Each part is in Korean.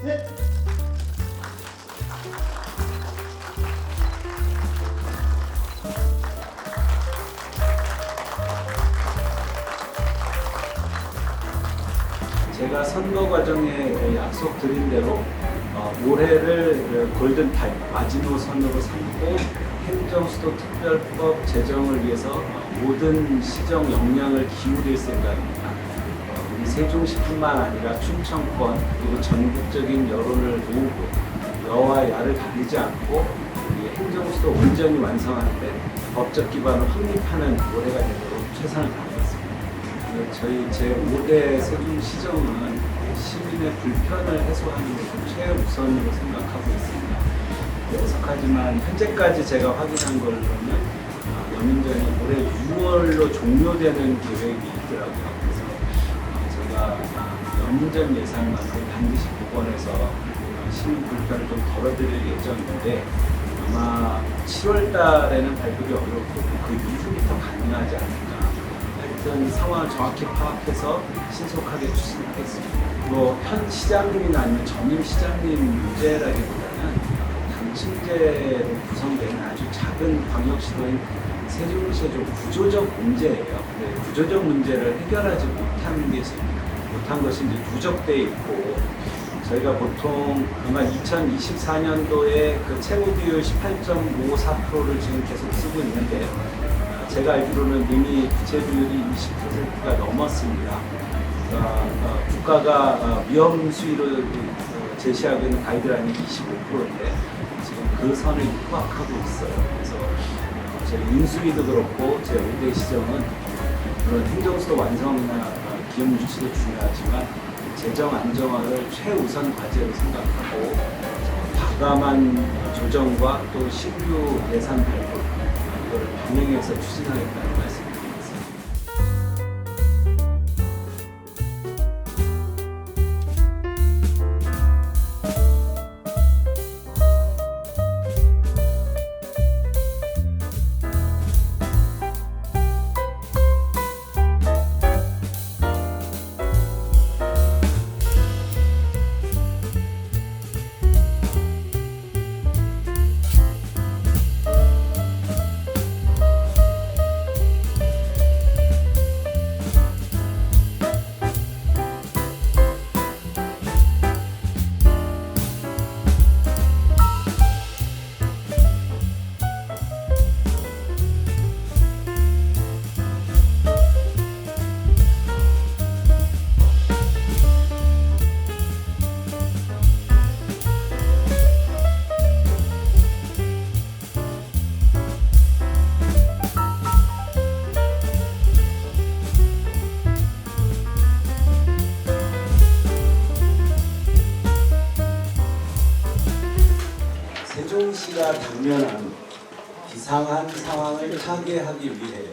셋. 제가 선거 과정에 약속드린 대로 올해를 골든타임 마지노선으로 삼고 행정수도 특별법 제정을 위해서 모든 시정 역량을 기울일 생각입니다. 우리 세종시뿐만 아니라 충청권 그리고 전국적인 여론을 모으고 여와 야를 가리지 않고 우리 행정수도 온전히 완성하는데 법적 기반을 확립하는 올해가 되도록 최선을 다하겠습니다. 제 5대 세종시정은 시민의 불편을 해소하는 것을 최우선으로 생각하고 있습니다. 애석하지만 현재까지 제가 확인한 걸로는 연민전이 올해 6월로 종료되는 계획이 있더라고요. 그래서 제가 연민전 예산만큼 반드시 복원해서 시민 불편을 좀 덜어드릴 예정인데 아마 7월 달에는 발표가 어렵고 그 이후부터 가능하지 않을까. 하여튼 상황을 정확히 파악해서 신속하게 추진하겠습니다. 현 시장님이나 아니면 전임 시장님 문제라기보다는 당층제로 구성되는 아주 작은 광역시도인 세종시의 좀 구조적 문제예요. 구조적 문제를 해결하지 못한 것이 이제 누적돼 있고 저희가 보통 아마 2024년도에 그 채무 비율 18.54%를 지금 계속 쓰고 있는데 제가 알기로는 이미 부채 비율이 20%가 넘었습니다. 국가가 위험 수위를 제시하고 있는 가이드라인이 25%인데 지금 그 선을 육박하고 있어요. 그래서 제 인수위도 그렇고 제 5대 시정은 그런 행정수도 완성이나 기업 유치도 중요하지만 재정 안정화를 최우선 과제로 생각하고 과감한 조정과 또 신규 예산 발표 이걸 병행해서 추진하겠다는 말씀드리겠습니다. 세종시가 당면한 비상한 상황을 타개하기 위해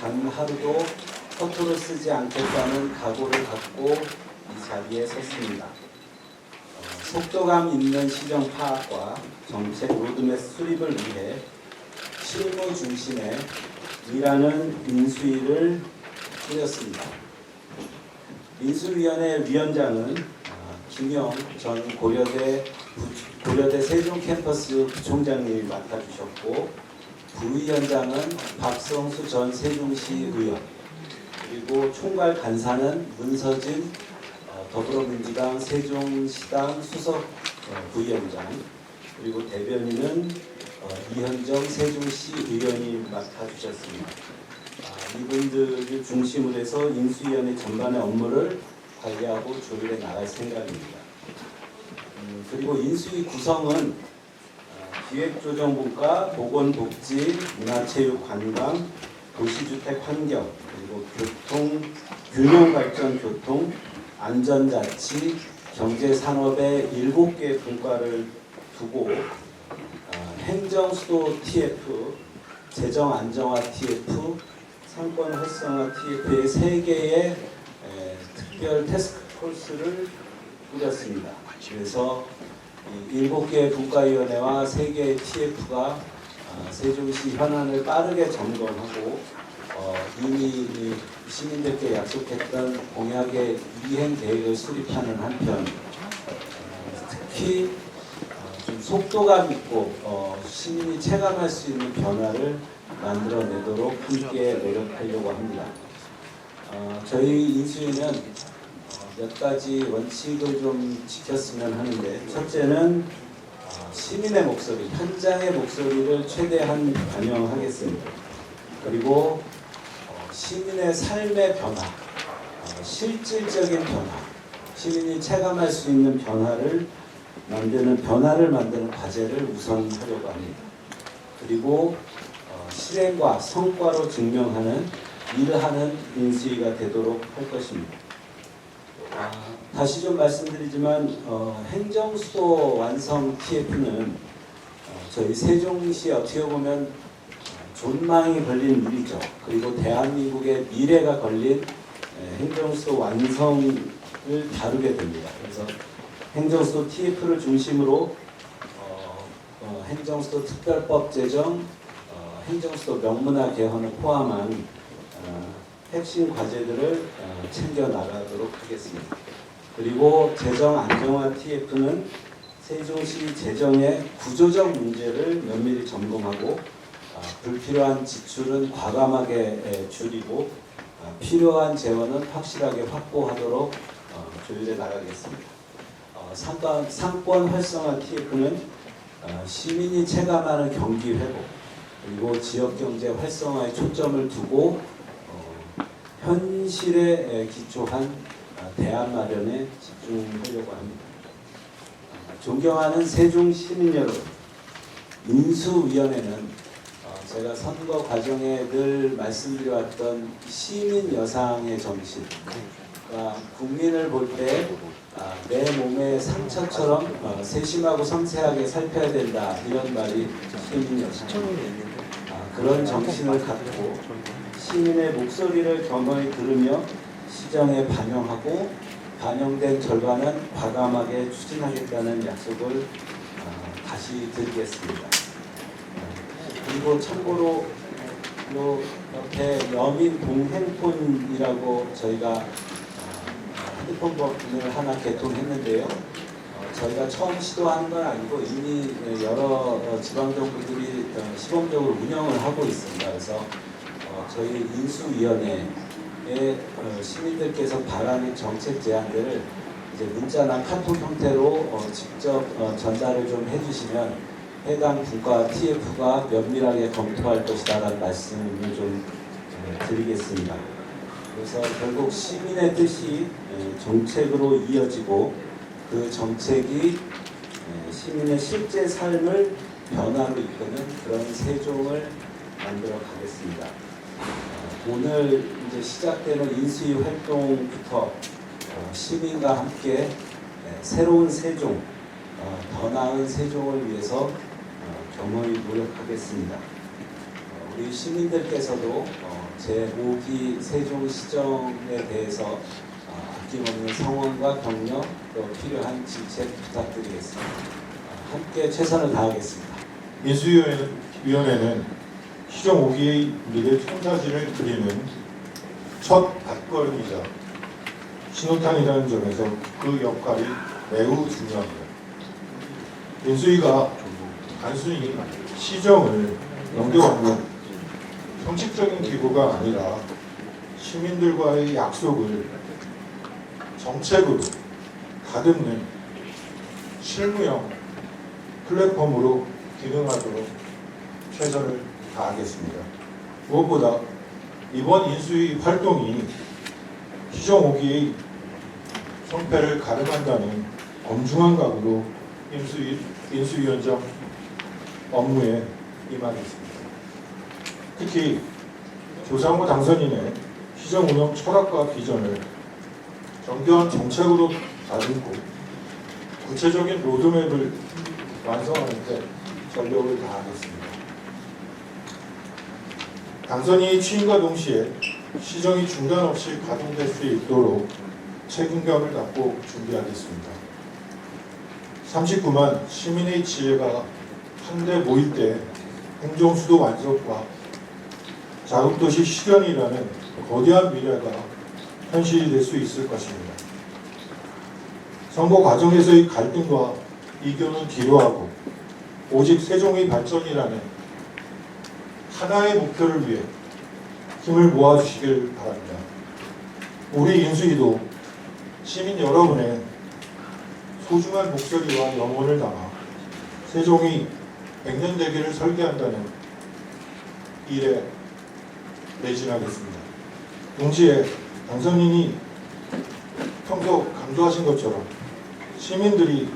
단 하루도 허투루 쓰지 않겠다는 각오를 갖고 이 자리에 섰습니다. 속도감 있는 시정 파악과 정책 로드맵 수립을 위해 실무 중심의 일하는 인수위를 꾸렸습니다. 인수위원회 위원장은 김영 전 고려대 세종 캠퍼스 부총장님이 맡아주셨고 부위원장은 박성수 전 세종시 의원 그리고 총괄 간사는 문서진 더불어민주당 세종시당 수석 부위원장 그리고 대변인은 이현정 세종시 의원이 맡아주셨습니다. 이분들을 중심으로 해서 인수위원회 전반의 업무를 관리하고 조율해 나갈 생각입니다. 그리고 인수위 구성은 기획조정부과 보건복지, 문화체육관광, 도시주택 환경, 그리고 교통, 균형발전 교통, 안전자치, 경제산업의 7개 분과를 두고 행정수도 TF, 재정안정화 TF, 상권 활성화 TF의 3개의 특별 태스크포스를 꾸렸습니다. 그래서 7개의 분과위원회와 3개의 TF가 세종시 현안을 빠르게 점검하고 이미 시민들께 약속했던 공약의 이행 계획을 수립하는 한편 특히 좀 속도감 있고 시민이 체감할 수 있는 변화를 만들어내도록 함께 노력하려고 합니다. 저희 인수위는 몇 가지 원칙을 좀 지켰으면 하는데, 첫째는 시민의 목소리, 현장의 목소리를 최대한 반영하겠습니다. 그리고 시민의 삶의 변화, 실질적인 변화, 시민이 체감할 수 있는 변화를 만드는 과제를 우선 하려고 합니다. 그리고 실행과 성과로 증명하는 일을 하는 인수위가 되도록 할 것입니다. 다시 좀 말씀드리지만 행정수도 완성 TF는 저희 세종시 어떻게 보면 존망이 걸린 일이죠. 그리고 대한민국의 미래가 걸린 행정수도 완성을 다루게 됩니다. 그래서 행정수도 TF를 중심으로 행정수도 특별법 제정, 행정수도 명문화 개헌을 포함한 핵심 과제들을 챙겨 나가도록 하겠습니다. 그리고 재정 안정화 TF는 세종시 재정의 구조적 문제를 면밀히 점검하고 불필요한 지출은 과감하게 줄이고 필요한 재원은 확실하게 확보하도록 조율해 나가겠습니다. 상권 활성화 TF는 시민이 체감하는 경기 회복 그리고 지역 경제 활성화에 초점을 두고 현실에 기초한 대안 마련에 집중하려고 합니다. 존경하는 세종 시민 여러분, 인수위원회는 제가 선거 과정에 늘 말씀드려왔던 시민 여상의 정신, 국민을 볼 때 내 몸의 상처처럼 세심하고 섬세하게 살펴야 된다, 이런 말이 시민 여상. 그런 정신을 갖고 시민의 목소리를 겸허히 들으며 시정에 반영하고 반영된 결과는 과감하게 추진하겠다는 약속을 다시 드리겠습니다. 그리고 참고로 옆에 여민 동행폰이라고 저희가 핸드폰 버튼을 하나 개통했는데요. 저희가 처음 시도하는 건 아니고 이미 여러 지방정부들이 시범적으로 운영을 하고 있습니다. 그래서 저희 인수위원회에 시민들께서 바라는 정책 제안들을 이제 문자나 카톡 형태로 직접 전달을 좀 해주시면 해당 분과 TF가 면밀하게 검토할 것이다라는 말씀을 좀 드리겠습니다. 그래서 결국 시민의 뜻이 정책으로 이어지고 그 정책이 시민의 실제 삶을 변화로 이끄는 그런 세종을 만들어 가겠습니다. 오늘 이제 시작되는 인수위 활동부터 시민과 함께 새로운 세종, 더 나은 세종을 위해서 겸허히 노력하겠습니다. 우리 시민들께서도 제5기 세종 시정에 대해서 아낌없는 성원과 격려, 또 필요한 지책 부탁드리겠습니다. 함께 최선을 다하겠습니다. 인수위원회는 시정 5기의 미래 청사진을 그리는 첫 발걸음이자 신호탄이라는 점에서 그 역할이 매우 중요합니다. 인수위가 단순히 시정을 넘겨받는 형식적인 기구가 아니라 시민들과의 약속을 정책으로 다듬는 실무형 플랫폼으로 기능하도록 최선을 다하겠습니다. 무엇보다 이번 인수위 활동이 시정 5기의 성패를 가름한다는 엄중한 각오로 인수위원장 업무에 임하겠습니다. 특히 조상우 당선인의 시정 운영 철학과 비전을 정교한 정책으로 다듬고 구체적인 로드맵을 완성하는 데 전력을 다하겠습니다. 당선인이 취임과 동시에 시정이 중단 없이 가동될 수 있도록 책임감을 갖고 준비하겠습니다. 39만 시민의 지혜가 한데 모일 때 행정수도 완성과 자국도시 실현이라는 거대한 미래가 현실이 될 수 있을 것입니다. 선거 과정에서의 갈등과 이견은 뒤로 하고 오직 세종의 발전이라는 하나의 목표를 위해 힘을 모아주시길 바랍니다. 우리 인수위도 시민 여러분의 소중한 목소리와 영혼을 담아 세종이 100년 대계를 설계한다는 일에 매진하겠습니다. 동시에 당선인이 평소 강조하신 것처럼 시민들이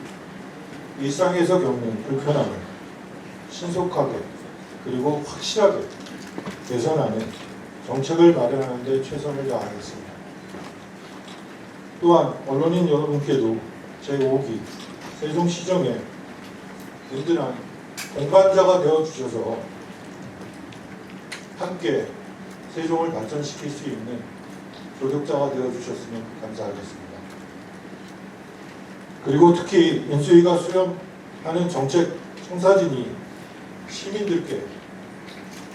일상에서 겪는 불편함을 신속하게 그리고 확실하게 개선하는 정책을 마련하는 데 최선을 다하겠습니다. 또한 언론인 여러분께도 제5기 세종시정에 든든한 동반자가 되어주셔서 함께 세종을 발전시킬 수 있는 조력자가 되어주셨으면 감사하겠습니다. 그리고 특히 인수위가 수렴하는 정책 청사진이 시민들께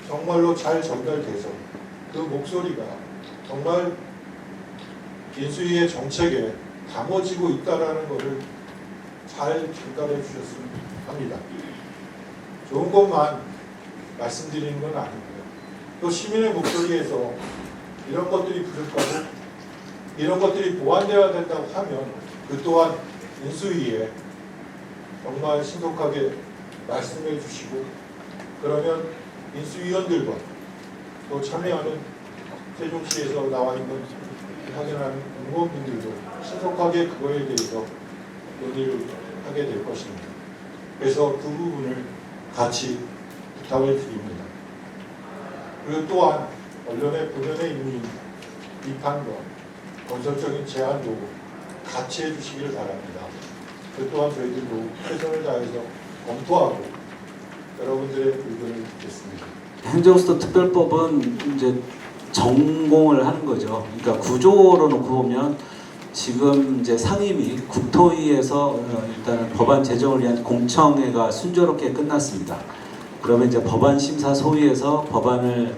정말로 잘 전달돼서 그 목소리가 정말 인수위의 정책에 담아지고 있다는 것을 잘 전달해 주셨으면 합니다. 좋은 것만 말씀드리는 건 아니고요. 또 시민의 목소리에서 이런 것들이 부족하고 이런 것들이 보완되어야 된다고 하면 그 또한 인수위에 정말 신속하게 말씀해 주시고 그러면 인수위원들과 또 참여하는 세종시에서 나와 있는 확인하는 공무원분들도 신속하게 그거에 대해서 논의를 하게 될 것입니다. 그래서 그 부분을 같이 부탁을 드립니다. 그리고 또한 언론의 본연의 있는 비판과 건설적인 제안도 같이 해주시기를 바랍니다. 그 또한 저희들도 최선을 다해서 검토하고 여러분들의 의견을 듣겠습니다. 행정수도 특별법은 이제 전공을 하는 거죠. 그러니까 구조로 놓고 보면 지금 이제 상임위 국토위에서 일단은 법안 제정을 위한 공청회가 순조롭게 끝났습니다. 그러면 이제 법안 심사 소위에서 법안을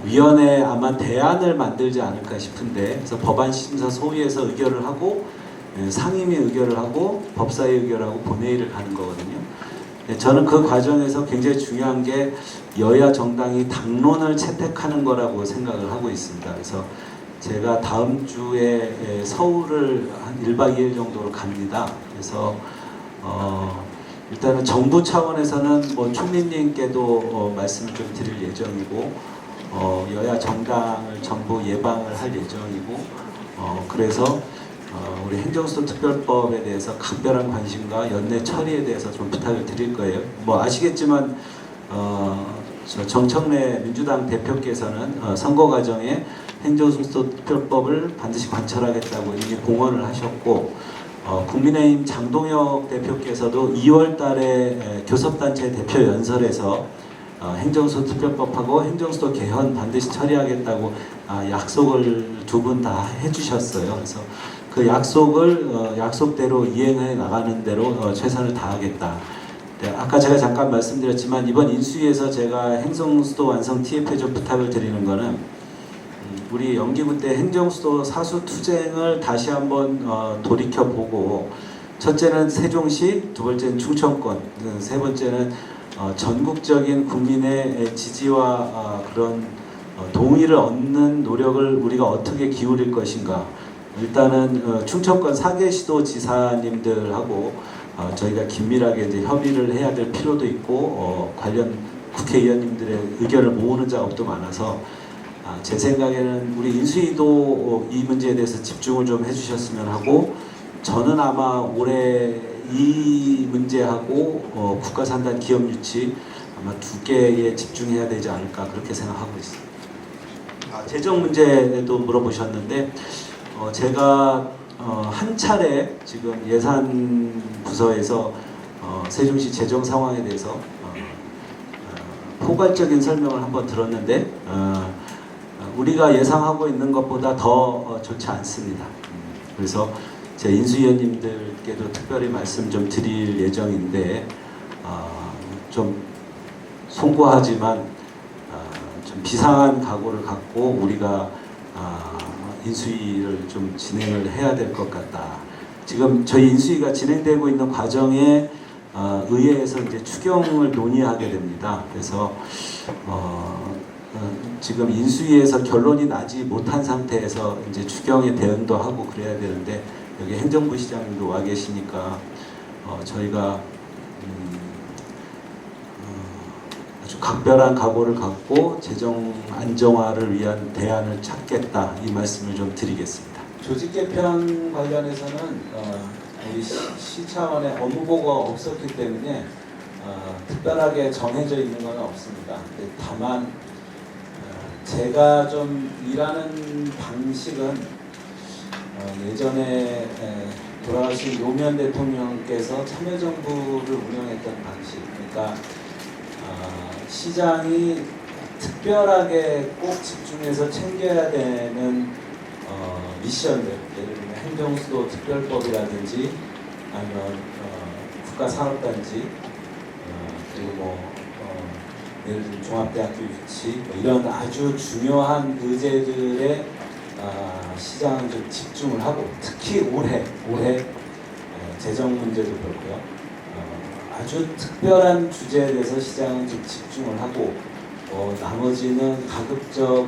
위원회 아마 대안을 만들지 않을까 싶은데, 그래서 법안 심사 소위에서 의결을 하고 상임위 의결을 하고 법사위 의결을 하고 본회의를 가는 거거든요. 저는 그 과정에서 굉장히 중요한 게 여야 정당이 당론을 채택하는 거라고 생각을 하고 있습니다. 그래서 제가 다음 주에 서울을 한 1박 2일 정도로 갑니다. 그래서 일단은 정부 차원에서는 뭐 총리님께도 말씀을 좀 드릴 예정이고 여야 정당을 전부 예방을 할 예정이고 그래서 우리 행정수도 특별법에 대해서 각별한 관심과 연내 처리에 대해서 좀 부탁을 드릴 거예요. 뭐 아시겠지만 저 정청래 민주당 대표께서는 선거 과정에 행정수도 특별법을 반드시 관철하겠다고 이미 공언을 하셨고 국민의힘 장동혁 대표께서도 2월 달에 교섭단체 대표 연설에서 행정수도 특별법하고 행정수도 개헌 반드시 처리하겠다고 약속을 두 분 다 해주셨어요. 그래서 그 약속대로 이행해 나가는 대로 최선을 다하겠다. 네, 아까 제가 잠깐 말씀드렸지만 이번 인수위에서 제가 행정수도 완성 TF에 좀 부탁을 드리는 거는 우리 영기구 때 행정수도 사수투쟁을 다시 한번 돌이켜보고 첫째는 세종시, 두 번째는 충청권, 세 번째는 전국적인 국민의 지지와 그런 동의를 얻는 노력을 우리가 어떻게 기울일 것인가. 일단은 충청권 4개 시도 지사님들하고 저희가 긴밀하게 이제 협의를 해야 될 필요도 있고 관련 국회의원님들의 의견을 모으는 작업도 많아서 제 생각에는 우리 인수위도 이 문제에 대해서 집중을 좀 해주셨으면 하고 저는 아마 올해 이 문제하고 국가산단 기업 유치 아마 두 개에 집중해야 되지 않을까 그렇게 생각하고 있습니다. 재정 문제도 물어보셨는데 제가 한 차례 지금 예산 부서에서 세종시 재정 상황에 대해서 포괄적인 설명을 한번 들었는데 우리가 예상하고 있는 것보다 더 좋지 않습니다. 그래서 제 인수위원님들께도 특별히 말씀 좀 드릴 예정인데 좀 송구하지만 좀 비상한 각오를 갖고 우리가 인수위를 좀 진행을 해야 될 것 같다. 지금 저희 인수위가 진행되고 있는 과정에 의회에서 이제 추경을 논의하게 됩니다. 그래서 지금 인수위에서 결론이 나지 못한 상태에서 이제 추경에 대응도 하고 그래야 되는데 여기 행정부 시장님도 와 계시니까 저희가 아주 각별한 각오를 갖고 재정 안정화를 위한 대안을 찾겠다 이 말씀을 좀 드리겠습니다. 조직 개편 관련해서는 우리 시 차원의 업무 보고가 없었기 때문에 특별하게 정해져 있는 건 없습니다. 다만 제가 좀 일하는 방식은 예전에 돌아가신 노무현 대통령께서 참여정부를 운영했던 방식, 그러니까 시장이 특별하게 꼭 집중해서 챙겨야 되는 미션들, 예를 들면 행정수도 특별법이라든지 아니면 국가산업단지 그리고 예를 들면 종합대학교 유치 이런 아주 중요한 의제들에 시장은 좀 집중을 하고 특히 올해 재정 문제도 그렇고요. 아주 특별한 주제에 대해서 시장은 좀 집중을 하고 나머지는 가급적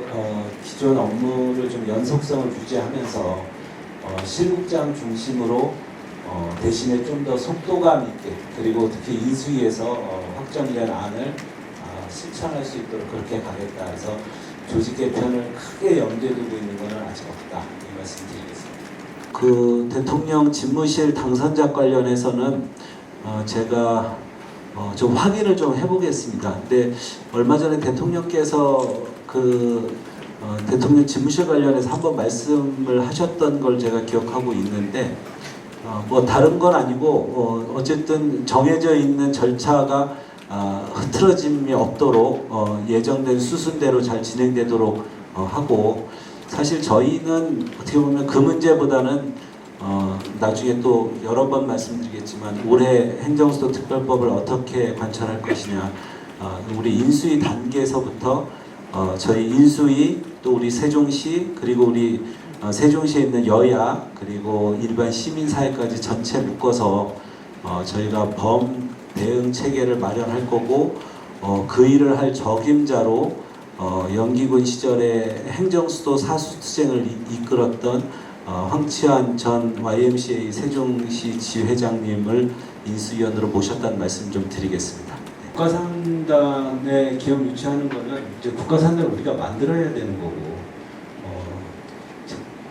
기존 업무를 좀 연속성을 유지하면서 실국장 중심으로 대신에 좀 더 속도감 있게 그리고 특히 인수위에서 확정된 안을 실천할 수 있도록 그렇게 가겠다 해서 조직 개편을 크게 염두에 두고 있는 것은 아직 없다 이 말씀 드리겠습니다. 그 대통령 집무실 당선자 관련해서는 제가 좀 확인을 좀 해보겠습니다. 근데 얼마 전에 대통령께서 대통령 집무실 관련해서 한번 말씀을 하셨던 걸 제가 기억하고 있는데 뭐 다른 건 아니고 어쨌든 정해져 있는 절차가 흐트러짐이 없도록 예정된 수순대로 잘 진행되도록 하고 사실 저희는 어떻게 보면 그 문제보다는 나중에 또 여러 번 말씀드리겠지만 올해 행정수도 특별법을 어떻게 관철할 것이냐 우리 인수위 단계에서부터 저희 인수위 또 우리 세종시 그리고 우리 세종시에 있는 여야 그리고 일반 시민사회까지 전체 묶어서 저희가 범 대응 체계를 마련할 거고 그 일을 할 적임자로 영기군 시절에 행정수도 사수투쟁을 이끌었던 황치환 전 YMCA 세종시 지회장님을 인수위원으로 모셨다는 말씀 좀 드리겠습니다. 국가산단에 기업 유치하는 거는 이제 국가산단을 우리가 만들어야 되는 거고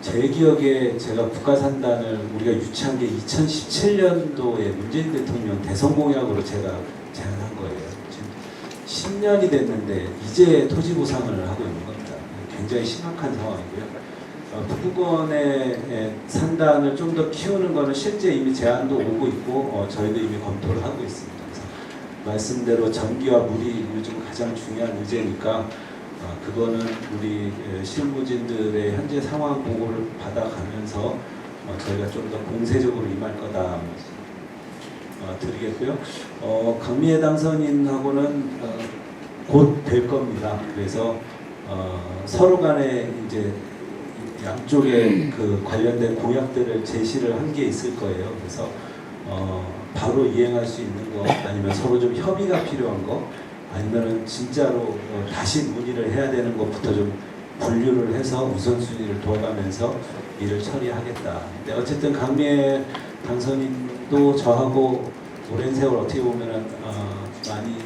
제 기억에 제가 국가산단을 우리가 유치한 게 2017년도에 문재인 대통령 대선 공약으로 제가 제안한 거예요. 지금 10년이 됐는데 이제 토지 보상을 하고 있는 겁니다. 굉장히 심각한 상황이고요. 북부권의 산단을 좀 더 키우는 거는 실제 이미 제안도 오고 있고 저희도 이미 검토를 하고 있습니다. 그래서 말씀대로 전기와 물이 요즘 가장 중요한 의제니까 그거는 우리 실무진들의 현재 상황 보고를 받아가면서 저희가 좀 더 공세적으로 임할 거다 드리겠고요. 강미애 당선인하고는 곧 될 겁니다. 그래서 서로 간에 이제 양쪽에 그 관련된 공약들을 제시를 한 게 있을 거예요. 그래서 바로 이행할 수 있는 거 아니면 서로 좀 협의가 필요한 거 아니면은 진짜로 다시 문의를 해야 되는 것부터 좀 분류를 해서 우선순위를 둬가면서 일을 처리하겠다. 근데 어쨌든 강미애 당선인도 저하고 오랜 세월 어떻게 보면은 많이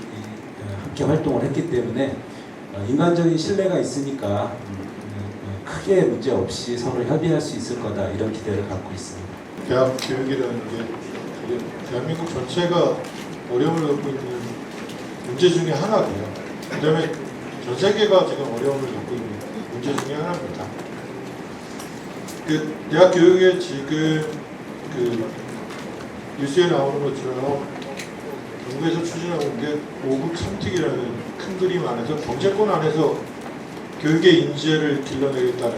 함께 활동을 했기 때문에 인간적인 신뢰가 있으니까 크게 문제 없이 서로 협의할 수 있을 거다 이런 기대를 갖고 있습니다. 대학 교육이라는 게 대한민국 전체가 어려움을 겪고 있는 문제 중에 하나고요. 그다음에 전 세계가 지금 어려움을 겪고 있는 문제 중에 하나입니다. 그 대학 교육에 지금 그 뉴스에 나오는 것처럼 정부에서 추진하고 있는 게 5국 3특이라는 큰 그림 안에서 경제권 안에서 교육의 인재를 길러내겠다는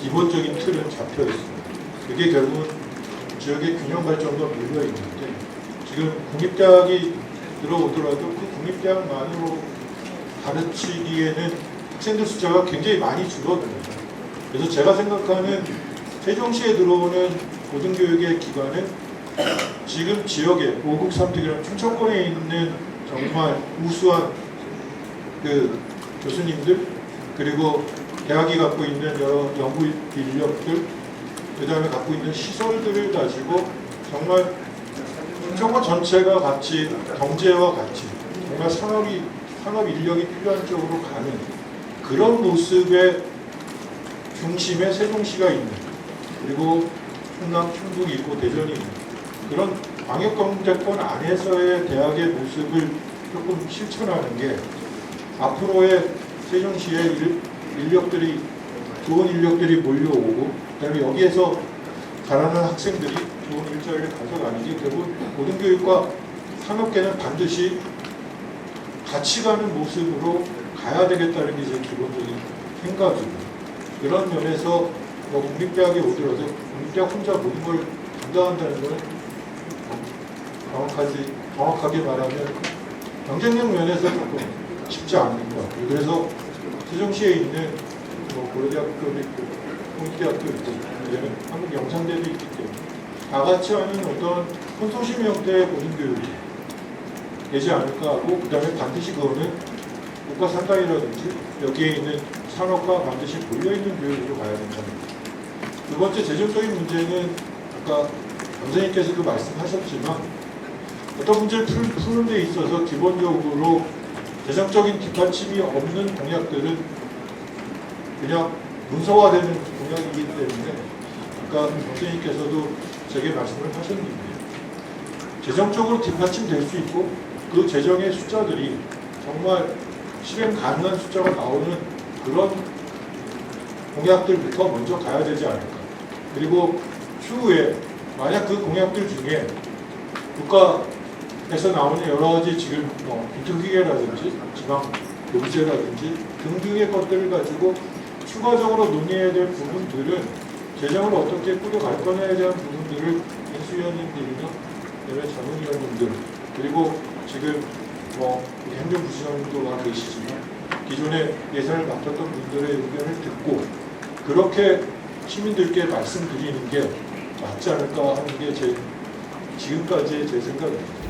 기본적인 틀은 잡혀 있습니다. 그게 결국은 지역의 균형 발전과 물려 있는데 지금 국립대학이 들어오더라도 그 국립대학만으로 가르치기에는 학생들 숫자가 굉장히 많이 줄어듭니다. 그래서 제가 생각하는 세종시에 들어오는 고등교육의 기관은 지금 지역에 5국 3특이라는 충청권에 있는 정말 우수한 그 교수님들, 그리고 대학이 갖고 있는 여러 연구 인력들, 그 다음에 갖고 있는 시설들을 가지고 정말 충청권 전체가 같이 경제와 같이 정말 산업 인력이 필요한 쪽으로 가는 그런 모습의 중심에 세종시가 있는, 그리고 충남, 충북이 있고 대전이 있는 그런 광역경제권 안에서의 대학의 모습을 조금 실천하는 게 앞으로의 세종시의 인력들이, 좋은 인력들이 몰려오고, 그다음에 여기에서 자라는 학생들이 좋은 일자리를 가져가는 게 결국 고등교육과 산업계는 반드시 같이 가는 모습으로 가야 되겠다는 게 제 기본적인 생각이고, 그런 면에서 뭐 국립대학에 오더라도 국립대학 혼자 모든 걸 감당한다는 것은 정확하게 말하면 경쟁력 면에서 조금 쉽지 않는 것 같아요. 그래서 세종시에 있는 뭐 고려대학교도 있고 홍익대학도 있고 그다음에 한국영상대도 있기 때문에 다 같이 하는 어떤 컨소시엄 형태의 고등교육이 되지 않을까 하고, 그 다음에 반드시 그거는 국가산단이라든지 여기에 있는 산업과 반드시 몰려있는 교육으로 가야 된다는 거죠. 두 번째 재정적인 문제는 아까 강사님께서도 말씀하셨지만 어떤 문제를 푸는 데 있어서 기본적으로 재정적인 뒷받침이 없는 공약들은 그냥 문서화되는 공약이기 때문에 아까 선생님께서도 제게 말씀을 하셨는데 재정적으로 뒷받침될 수 있고 그 재정의 숫자들이 정말 실행 가능한 숫자가 나오는 그런 공약들부터 먼저 가야 되지 않을까. 그리고 추후에 만약 그 공약들 중에 국가에서 나오는 여러 가지 지금 비투기계라든지 지방 요구제라든지 등등의 것들을 가지고 추가적으로 논의해야 될 부분들은 재정을 어떻게 꾸려갈 거냐에 대한 부분들을 인수위원님들이나 그다음에 자문위원님들, 그리고 지금 행정부시장님도 와 계시지만 기존에 예산을 맡았던 분들의 의견을 듣고 그렇게 시민들께 말씀드리는 게 맞지 않을까 하는 게 지금까지의 제 생각입니다.